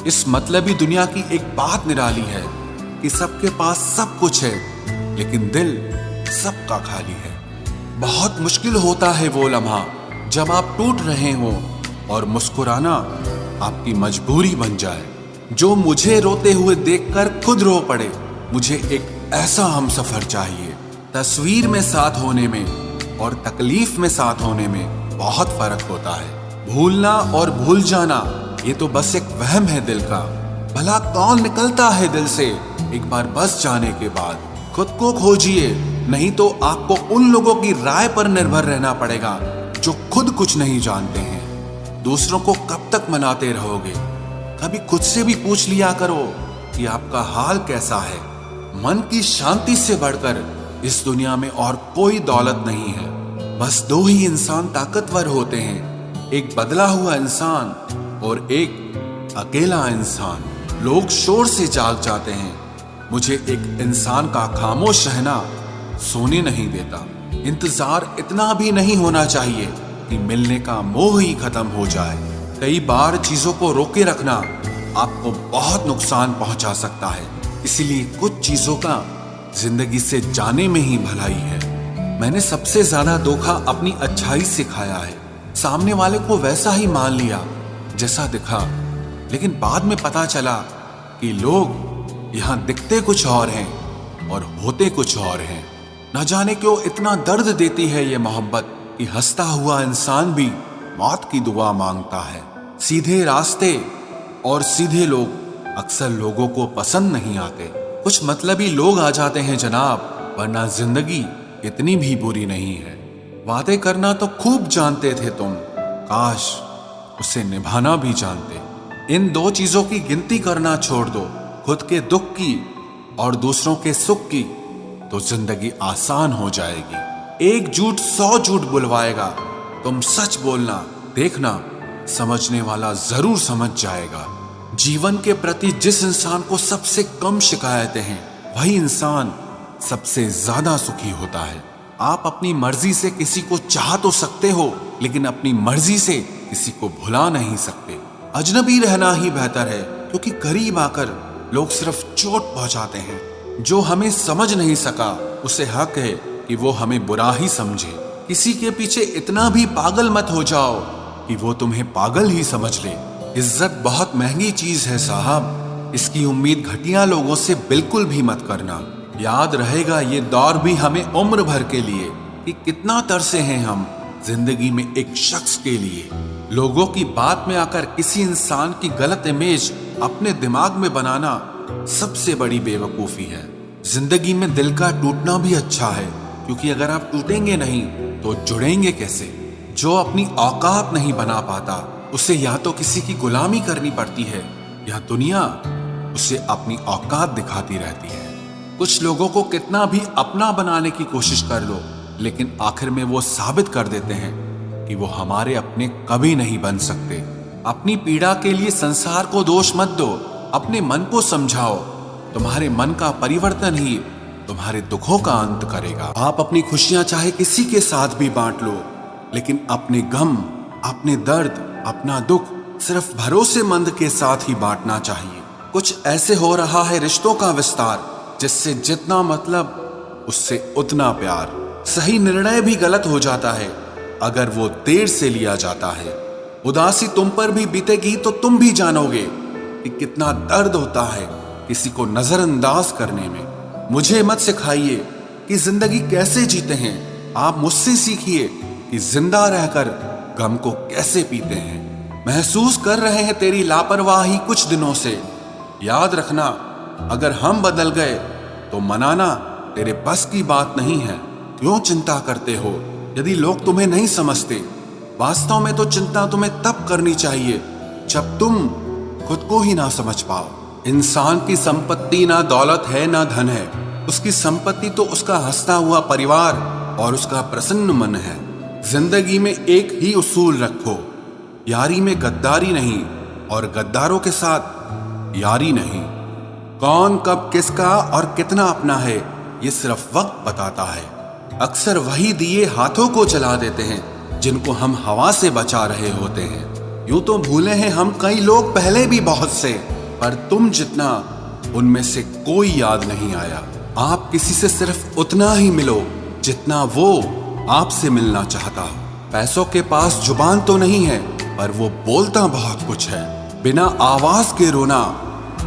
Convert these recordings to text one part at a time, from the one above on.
इस मतलबी दुनिया की एक बात निराली है कि सबके पास सब कुछ है लेकिन दिल सबका खाली है। बहुत मुश्किल होता है वो लम्हा जब आप टूट रहे हो और मुस्कुराना आपकी मजबूरी बन जाए। जो मुझे रोते हुए देखकर खुद रो पड़े। मुझे एक ऐसा हमसफर चाहिए। तस्वीर में साथ होने में और तकलीफ में साथ होने में बहुत फर्क होता है। भूलना और भूल जाना ये तो बस एक वहम है दिल का। भला कौन निकलता है दिल से एक बार बस जाने के बाद। खुद को खोजिए, नहीं तो आपको उन लोगों की राय पर निर्भर रहना पड़ेगा जो खुद कुछ नहीं जानते हैं। दूसरों को कब तक मनाते रहोगे? कभी खुद से भी पूछ लिया करो कि आपका हाल कैसा है। मन की शांति से बढ़कर इस दुनिया में और कोई दौलत नहीं है। बस दो ही इंसान ताकतवर होते हैं, एक बदला हुआ इंसान और एक अकेला इंसान। लोग शोर से जाग जाते हैं, मुझे एक इंसान का खामोश रहना सोने नहीं देता। इंतजार इतना भी नहीं होना चाहिए कि मिलने का मोह ही खत्म हो जाए। कई बार चीजों को रोके रखना आपको बहुत नुकसान पहुंचा सकता है, इसीलिए कुछ चीजों का जिंदगी से जाने में ही भलाई है। मैंने सबसे ज्यादा धोखा अपनी अच्छाई से खाया है। सामने वाले को वैसा ही मान लिया जैसा दिखा, लेकिन बाद में पता चला कि लोग यहाँ दिखते कुछ और हैं और होते कुछ और हैं। न जाने क्यों इतना दर्द देती है ये मोहब्बत कि हंसता हुआ इंसान भी मौत की दुआ मांगता है। सीधे रास्ते और सीधे लोग अक्सर लोगों को पसंद नहीं आते। कुछ मतलबी लोग आ जाते हैं जनाब, वरना जिंदगी इतनी भी बुरी नहीं है। वादे करना तो खूब जानते थे तुम, काश उसे निभाना भी जानते। इन दो चीजों की गिनती करना छोड़ दो, खुद के दुख की और दूसरों के सुख की, तो जिंदगी आसान हो जाएगी। एक झूठ 100 झूठ बुलवाएगा। तुम सच बोलना, देखना समझने वाला जरूर समझ जाएगा। जीवन के प्रति जिस इंसान को सबसे कम शिकायतें हैं, वही इंसान सबसे ज्यादा सुखी होता है। आप अपनी मर्जी से किसी को चाह तो सकते हो, लेकिन अपनी मर्जी से किसी को भुला नहीं सकते। अजनबी रहना ही बेहतर है, क्योंकि करीब आकर लोग सिर्फ चोट पहुंचाते हैं। जो हमें समझ नहीं सका उसे हक है कि वो हमें बुरा ही समझे। किसी के पीछे इतना भी पागल मत हो जाओ कि वो तुम्हें पागल ही समझ ले। इज्जत बहुत महंगी चीज है साहब, इसकी उम्मीद घटिया लोगों से बिल्कुल भी मत करना। याद रहेगा ये दौर भी हमें उम्र भर के लिए कि कितना तरसे हैं हम जिंदगी में एक शख्स के लिए। लोगों की बात में आकर किसी इंसान की गलत इमेज अपने दिमाग में बनाना सबसे बड़ी बेवकूफी है। जिंदगी में दिल का टूटना भी अच्छा है, क्योंकि अगर आप टूटेंगे नहीं तो जुड़ेंगे कैसे। जो अपनी औकात नहीं बना पाता उसे या तो किसी की गुलामी करनी पड़ती है, या दुनिया उसे अपनी औकात दिखाती रहती है। कुछ लोगों को कितना भी अपना बनाने की कोशिश कर लो, लेकिन आखिर में वो साबित कर देते हैं कि वो हमारे अपने कभी नहीं बन सकते। अपनी पीड़ा के लिए संसार को दोष मत दो, अपने मन को समझाओ। तुम्हारे मन का परिवर्तन ही तुम्हारे दुखों का अंत करेगा। आप अपनी खुशियां चाहे किसी के साथ भी बांट लो, लेकिन अपने गम, अपने दर्द, अपना दुख सिर्फ भरोसेमंद के साथ ही बांटना चाहिए। कुछ ऐसे हो रहा है रिश्तों का विस्तार, जिससे जितना मतलब उससे उतना प्यार। सही निर्णय भी गलत हो जाता है अगर वो देर से लिया जाता है। उदासी तुम पर भी बीतेगी तो तुम भी जानोगे कि कितना दर्द होता है किसी को नजरअंदाज करने में। मुझे मत सिखाइए कि जिंदगी कैसे जीते हैं, आप मुझसे सीखिए कि जिंदा रहकर गम को कैसे पीते हैं। महसूस कर रहे हैं तेरी लापरवाही कुछ दिनों से। याद रखना, अगर हम बदल गए तो मनाना तेरे बस की बात नहीं है। क्यों चिंता करते हो यदि लोग तुम्हें नहीं समझते? वास्तव में तो चिंता तुम्हें तब करनी चाहिए जब तुम खुद को ही ना समझ पाओ। इंसान की संपत्ति ना दौलत है ना धन है, उसकी संपत्ति तो उसका हंसता हुआ परिवार और उसका प्रसन्न मन है। जिंदगी में एक ही उसूल रखो, यारी में गद्दारी नहीं और गद्दारों के साथ यारी नहीं। कौन कब किसका और कितना अपना है ये सिर्फ वक्त बताता है। अक्सर वही दिए हाथों को जला देते हैं जिनको हम हवा से बचा रहे होते हैं। यूं तो भूले हैं हम कई लोग पहले भी बहुत से, पर तुम जितना उनमें से कोई याद नहीं आया। आप किसी से सिर्फ उतना ही मिलो जितना वो आपसे मिलना चाहता। पैसों के पास जुबान तो नहीं है, पर वो बोलता बहुत कुछ है। बिना आवाज के रोना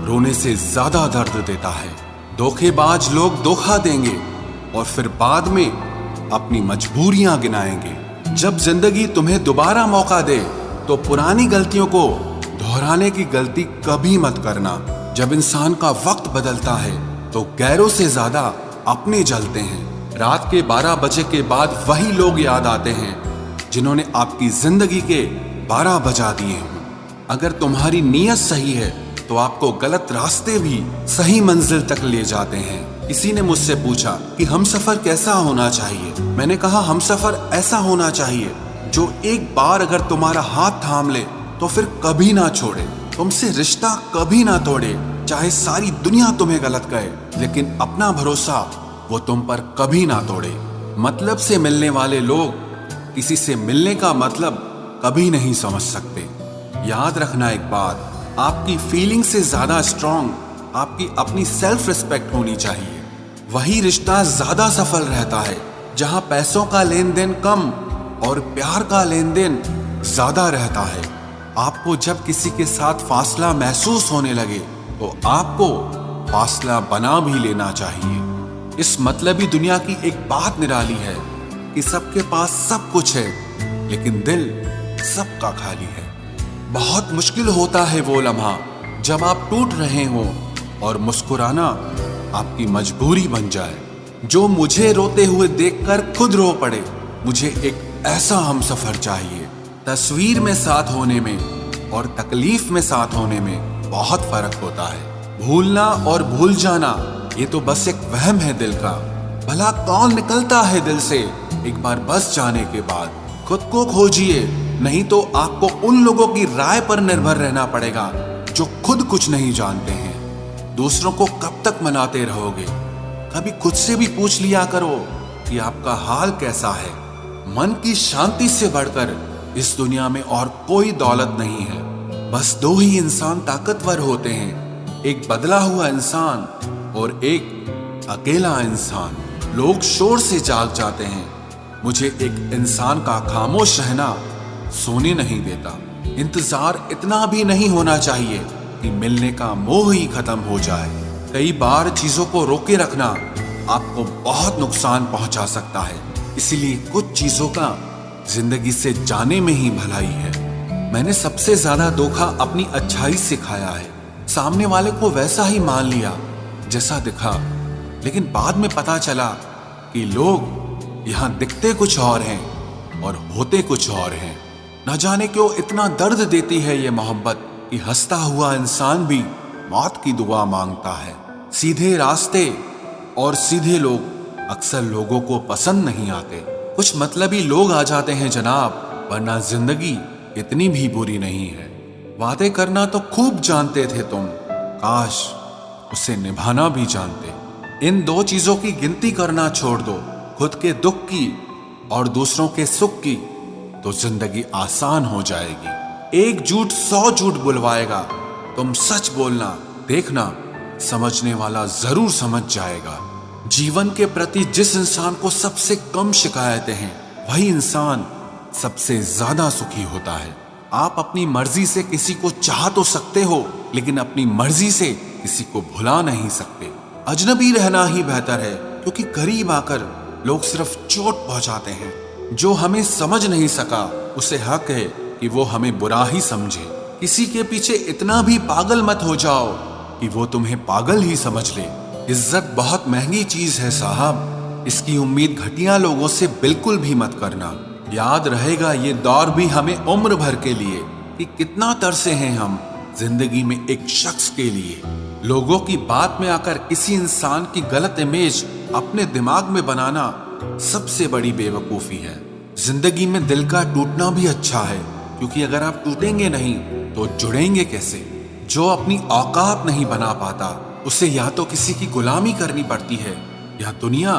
रोने से ज्यादा दर्द देता है। धोखेबाज लोग धोखा देंगे और फिर बाद में अपनी मजबूरियां गिनाएंगे। जब जिंदगी तुम्हें दोबारा मौका दे तो पुरानी गलतियों को दोहराने की गलती कभी मत करना। जब इंसान का वक्त बदलता है तो गैरों से ज्यादा अपने जलते हैं। रात के 12 बजे के बाद वही लोग याद आते हैं जिन्होंने आपकी जिंदगी के 12 बजा दिए हों। अगर तुम्हारी नीयत सही है तो आपको गलत रास्ते भी सही मंजिल तक ले जाते हैं। किसी ने मुझसे पूछा कि हमसफर कैसा होना चाहिए। मैंने कहा हमसफर ऐसा होना चाहिए जो एक बार अगर तुम्हारा हाथ थाम ले तो फिर कभी ना छोड़े, तुमसे रिश्ता कभी ना तोड़े। चाहे सारी दुनिया तुम्हें गलत कहे, लेकिन अपना भरोसा वो तुम पर कभी ना तोड़े। मतलब से मिलने वाले लोग किसी से मिलने का मतलब कभी नहीं समझ सकते। याद रखना एक बात, आपकी फीलिंग से ज्यादा स्ट्रांग आपकी अपनी सेल्फ रिस्पेक्ट होनी चाहिए। वही रिश्ता ज्यादा सफल रहता है जहां पैसों का लेन देन कम और प्यार का लेन देन ज्यादा रहता है। आपको जब किसी के साथ फासला महसूस होने लगे तो आपको फासला बना भी लेना चाहिए। इस मतलबी दुनिया की एक बात निराली है कि सबके पास सब कुछ है, लेकिन दिल सबका खाली है। बहुत मुश्किल होता है वो लम्हा जब आप टूट रहे हो और मुस्कुराना आपकी मजबूरी बन जाए। जो मुझे रोते हुए देखकर खुद रो पड़े। मुझे एक ऐसा हमसफर चाहिए। तस्वीर में साथ होने में और तकलीफ में साथ होने में बहुत फर्क होता है। भूलना और भूल जाना ये तो बस एक वहम है दिल का। भला कौन निकलता है दिल से एक बार बस जाने के बाद। खुद को खोजिए, नहीं तो आपको उन लोगों की राय पर निर्भर रहना पड़ेगा जो खुद कुछ नहीं जानते हैं। दूसरों को कब तक मनाते रहोगे? कभी खुद से भी पूछ लिया करो कि आपका हाल कैसा है। मन की शांति से बढ़कर इस दुनिया में और कोई दौलत नहीं है। बस दो ही इंसान ताकतवर होते हैं, एक बदला हुआ इंसान और एक अकेला इंसान। लोग शोर से जाग जाते हैं, मुझे एक इंसान का खामोश रहना सोने नहीं देता। इंतजार इतना भी नहीं होना चाहिए कि मिलने का मोह ही खत्म हो जाए। कई बार चीजों को रोके रखना आपको बहुत नुकसान पहुंचा सकता है। इसीलिए कुछ चीजों का जिंदगी से जाने में ही भलाई है। मैंने सबसे ज्यादा धोखा अपनी अच्छाई से खाया है। सामने वाले को वैसा ही मान लिया जैसा दिखा, लेकिन बाद में पता चला कि लोग यहाँ दिखते कुछ और हैं और होते कुछ और हैं। न जाने क्यों इतना दर्द देती है ये मोहब्बत कि हंसता हुआ इंसान भी मौत की दुआ मांगता है। सीधे रास्ते और सीधे लोग अक्सर लोगों को पसंद नहीं आते। कुछ मतलबी लोग आ जाते हैं जनाब, वरना जिंदगी इतनी भी बुरी नहीं है। वादे करना तो खूब जानते थे तुम, काश उसे निभाना भी जानते। इन दो चीजों की गिनती करना छोड़ दो, खुद के दुख की और दूसरों के सुख की, तो जिंदगी आसान हो जाएगी। एक झूठ 100 झूठ बुलवाएगा। तुम सच बोलना, देखना समझने वाला जरूर समझ जाएगा। जीवन के प्रति जिस इंसान को सबसे कम शिकायतें हैं, वही इंसान सबसे ज्यादा सुखी होता है। आप अपनी मर्जी से किसी को चाह तो सकते हो, लेकिन अपनी मर्जी से किसी को भुला नहीं सकते। अजनबी रहना ही बेहतर है, क्योंकि करीब आकर लोग सिर्फ चोट पहुंचाते हैं। जो हमें समझ नहीं सका उसे हक है कि वो हमें बुरा ही समझे। किसी के पीछे इतना भी पागल मत हो जाओ कि वो तुम्हें पागल ही समझ ले। इज्जत बहुत महंगी चीज है साहब, इसकी उम्मीद घटिया लोगों से बिल्कुल भी मत करना। याद रहेगा ये दौर भी हमें उम्र भर के लिए कि कितना तरसे हैं हम जिंदगी में एक शख्स के लिए। लोगों की बात में आकर किसी इंसान की गलत इमेज अपने दिमाग में बनाना सबसे बड़ी बेवकूफी है। जिंदगी में दिल का टूटना भी अच्छा है, क्योंकि अगर आप टूटेंगे नहीं तो जुड़ेंगे कैसे। जो अपनी औकात नहीं बना पाता उसे या तो किसी की गुलामी करनी पड़ती है, या दुनिया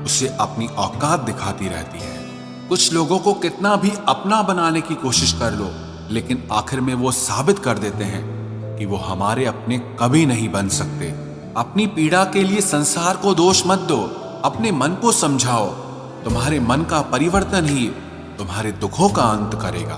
उसे अपनी औकात दिखाती रहती है। कुछ लोगों को कितना भी अपना बनाने की कोशिश कर लो, लेकिन आखिर में वो साबित कर देते हैं कि वो हमारे अपने कभी नहीं बन सकते। अपनी पीड़ा के लिए संसार को दोष मत दो, अपने मन को समझाओ। तुम्हारे मन का परिवर्तन ही तुम्हारे दुखों का अंत करेगा।